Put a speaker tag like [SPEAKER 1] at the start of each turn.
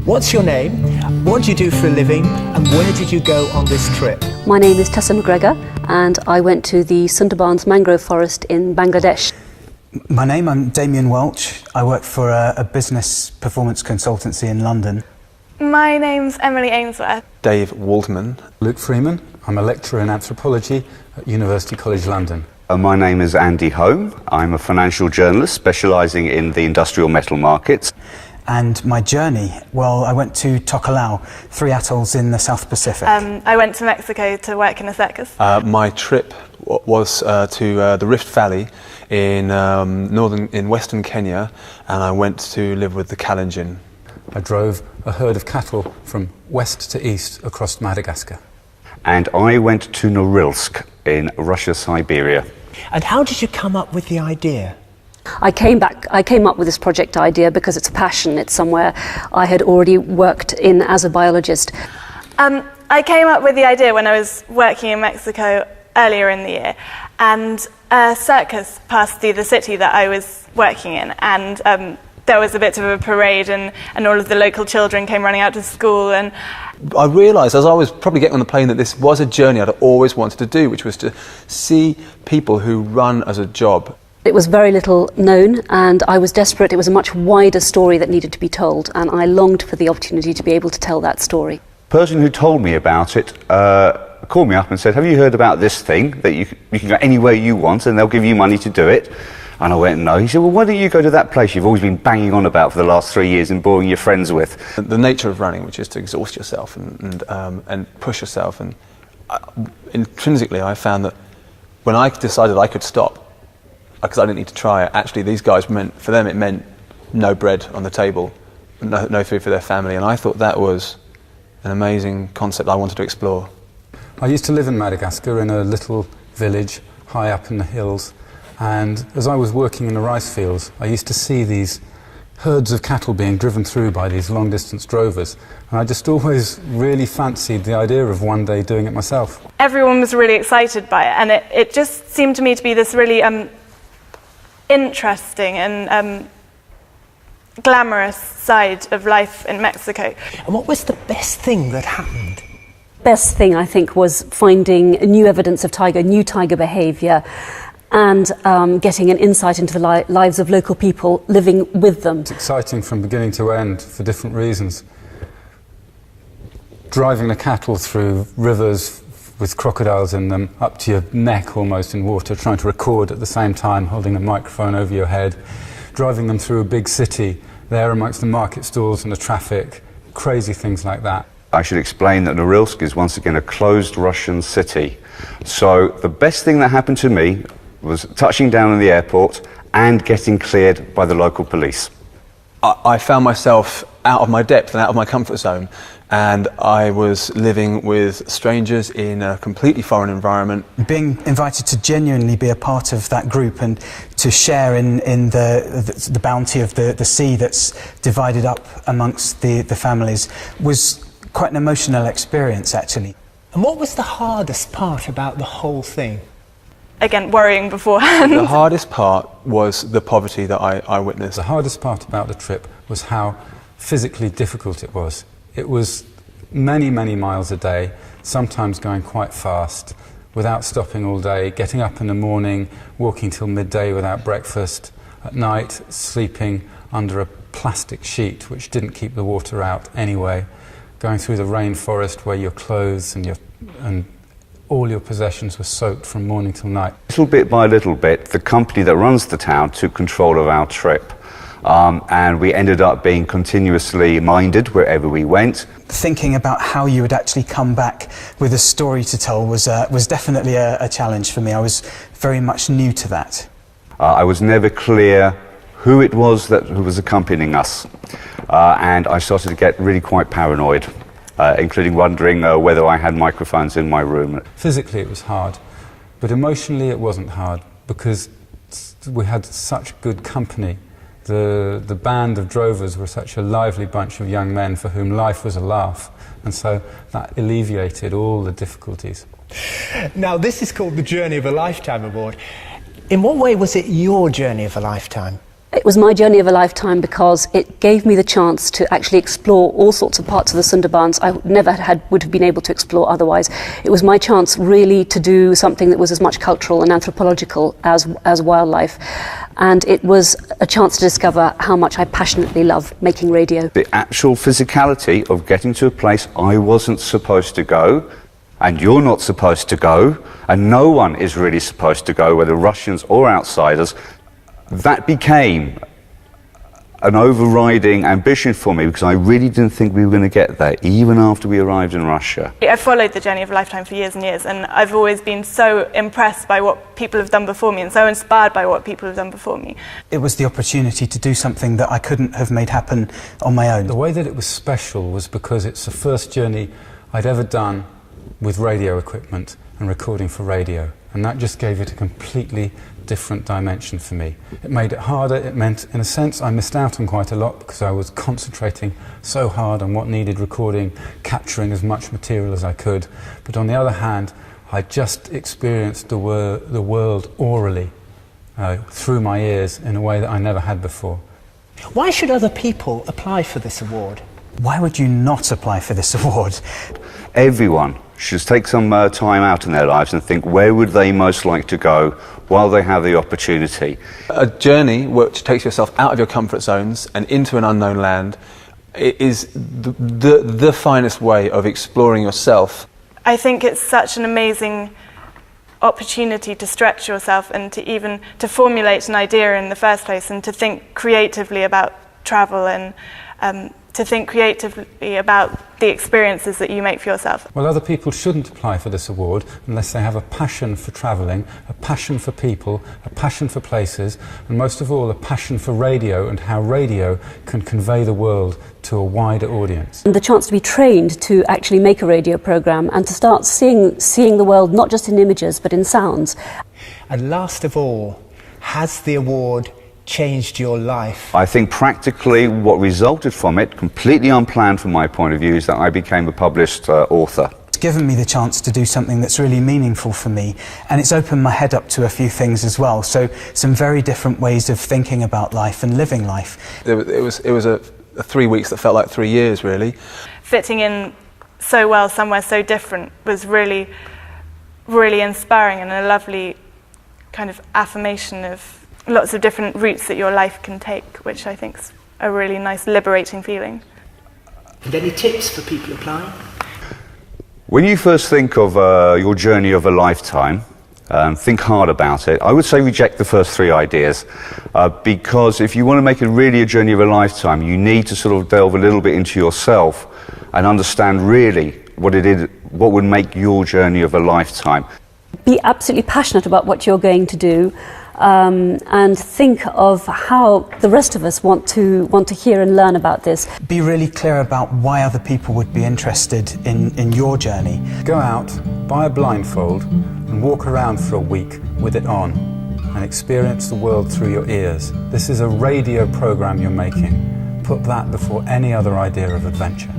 [SPEAKER 1] What's your name? What do you do for a living? And where did you go on this trip?
[SPEAKER 2] My name is Tessa McGregor and I went to the Sundarbans mangrove forest in Bangladesh.
[SPEAKER 3] My name, I'm Damien Welch. I work for a business performance consultancy in London.
[SPEAKER 4] My name's Emily Ainsworth.
[SPEAKER 5] Dave Waldman.
[SPEAKER 6] Luke Freeman. I'm a lecturer in anthropology at University College London.
[SPEAKER 7] My name is Andy Home. I'm a financial journalist specialising in the industrial metal markets.
[SPEAKER 3] And my journey, well, I went to Tokelau, 3 atolls in the South Pacific.
[SPEAKER 4] I went to Mexico to work in a circus.
[SPEAKER 5] My trip was to the Rift Valley in western Kenya, and I went to live with the Kalenjin.
[SPEAKER 6] I drove a herd of cattle from west to east across Madagascar.
[SPEAKER 7] And I went to Norilsk in Russia, Siberia.
[SPEAKER 1] And how did you come up with the idea?
[SPEAKER 2] I came up with this project idea because it's a passion. It's somewhere I had already worked in as a biologist.
[SPEAKER 4] I came up with the idea when I was working in Mexico earlier in the year, and a circus passed through the city that I was working in, and there was a bit of a parade, and all of the local children came running out to school. And
[SPEAKER 5] I realised as I was probably getting on the plane that this was a journey I'd always wanted to do, which was to see people who run as a job.
[SPEAKER 2] It was very little known and I was desperate. It was a much wider story that needed to be told, and I longed for the opportunity to be able to tell that story.
[SPEAKER 7] The person who told me about it called me up and said, have you heard about this thing that you can go anywhere you want and they'll give you money to do it? And I went, no. He said, well, why don't you go to that place you've always been banging on about for the last 3 years and boring your friends with?
[SPEAKER 5] The nature of running, which is to exhaust yourself and push yourself, and intrinsically I found that when I decided I could stop, because I didn't need to try it, actually these guys for them it meant no bread on the table, no food for their family, and I thought that was an amazing concept I wanted to explore.
[SPEAKER 6] I used to live in Madagascar in a little village high up in the hills, and as I was working in the rice fields I used to see these herds of cattle being driven through by these long distance drovers, and I just always really fancied the idea of one day doing it myself.
[SPEAKER 4] everyone was really excited by it, and it just seemed to me to be this really interesting and glamorous side of life in Mexico.
[SPEAKER 1] And what was the best thing that happened?
[SPEAKER 2] Best thing, I think, was finding new evidence of new tiger behaviour, and getting an insight into the lives of local people living with them.
[SPEAKER 6] It's exciting from beginning to end for different reasons. Driving the cattle through rivers with crocodiles in them, up to your neck almost in water, trying to record at the same time, holding a microphone over your head. Driving them through a big city, there amongst the market stalls and the traffic, crazy things like that.
[SPEAKER 7] I should explain that Norilsk is once again a closed Russian city. So the best thing that happened to me was touching down in the airport and getting cleared by the local police.
[SPEAKER 5] I found myself out of my depth and out of my comfort zone, and I was living with strangers in a completely foreign environment. Being
[SPEAKER 3] invited to genuinely be a part of that group and to share in the bounty of the sea that's divided up amongst the families was quite an emotional experience, actually.
[SPEAKER 1] And what was the hardest part about the whole thing?
[SPEAKER 4] Again, worrying beforehand.
[SPEAKER 5] The hardest part was the poverty that I witnessed.
[SPEAKER 6] The hardest part about the trip was how physically difficult it was. It was many, many miles a day, sometimes going quite fast, without stopping all day, getting up in the morning, walking till midday without breakfast, at night sleeping under a plastic sheet which didn't keep the water out anyway, going through the rainforest where your clothes and all your possessions were soaked from morning till night.
[SPEAKER 7] Little bit by little bit, the company that runs the town took control of our trip. And we ended up being continuously minded wherever we went.
[SPEAKER 3] Thinking about how you would actually come back with a story to tell was definitely a challenge for me. I was very much new to that.
[SPEAKER 7] I was never clear who it was who was accompanying us. And I started to get really quite paranoid, including wondering whether I had microphones in my room.
[SPEAKER 6] Physically it was hard, but emotionally it wasn't hard, because we had such good company. The band of drovers were such a lively bunch of young men for whom life was a laugh, and so that alleviated all the difficulties.
[SPEAKER 1] Now, this is called the Journey of a Lifetime Award. In what way was it your journey of a lifetime?
[SPEAKER 2] It was my journey of a lifetime because it gave me the chance to actually explore all sorts of parts of the Sundarbans I would have been able to explore otherwise. It was my chance really to do something that was as much cultural and anthropological as wildlife. And it was a chance to discover how much I passionately love making radio.
[SPEAKER 7] The actual physicality of getting to a place I wasn't supposed to go, and you're not supposed to go, and no one is really supposed to go, whether Russians or outsiders, that became an overriding ambition for me, because I really didn't think we were going to get there, even after we arrived in Russia.
[SPEAKER 4] I followed the Journey of a Lifetime for years and years, and I've always been so impressed by what people have done before me and so inspired by what people have done before me.
[SPEAKER 3] It was the opportunity to do something that I couldn't have made happen on my own.
[SPEAKER 6] The way that it was special was because it's the first journey I'd ever done with radio equipment and recording for radio, and that just gave it a completely different dimension for me. It made it harder. It meant, in a sense, I missed out on quite a lot because I was concentrating so hard on what needed recording, capturing as much material as I could. But on the other hand, I just experienced the world orally through my ears in a way that I never had before.
[SPEAKER 1] Why should other people apply for this award?
[SPEAKER 3] Why would you not apply for this award?
[SPEAKER 7] Everyone should take some time out in their lives and think, where would they most like to go while they have the opportunity?
[SPEAKER 5] A journey which takes yourself out of your comfort zones and into an unknown land is the finest way of exploring yourself.
[SPEAKER 4] I think it's such an amazing opportunity to stretch yourself and to formulate an idea in the first place, and to think creatively about travel, and to think creatively about the experiences that you make for yourself.
[SPEAKER 6] Well, other people shouldn't apply for this award unless they have a passion for travelling, a passion for people, a passion for places, and most of all, a passion for radio and how radio can convey the world to a wider audience.
[SPEAKER 2] And the chance to be trained to actually make a radio programme and to start seeing the world not just in images but in sounds.
[SPEAKER 1] And last of all, has the award changed your life?
[SPEAKER 7] I think practically what resulted from it, completely unplanned from my point of view, is that I became a published author.
[SPEAKER 3] It's given me the chance to do something that's really meaningful for me, and it's opened my head up to a few things as well, so some very different ways of thinking about life and living life.
[SPEAKER 5] It was a 3 weeks that felt like 3 years, really.
[SPEAKER 4] Fitting in so well somewhere so different was really, really inspiring, and a lovely kind of affirmation of lots of different routes that your life can take, which I think is a really nice, liberating feeling.
[SPEAKER 1] And any tips for people applying?
[SPEAKER 7] When you first think of your journey of a lifetime, think hard about it. I would say reject the first 3 ideas, because if you want to make it really a journey of a lifetime, you need to sort of delve a little bit into yourself and understand really what it is, what would make your journey of a lifetime.
[SPEAKER 2] Be absolutely passionate about what you're going to do, and think of how the rest of us want to hear and learn about this.
[SPEAKER 3] Be really clear about why other people would be interested in your journey.
[SPEAKER 6] Go out, buy a blindfold and walk around for a week with it on and experience the world through your ears. This is a radio programme you're making. Put that before any other idea of adventure.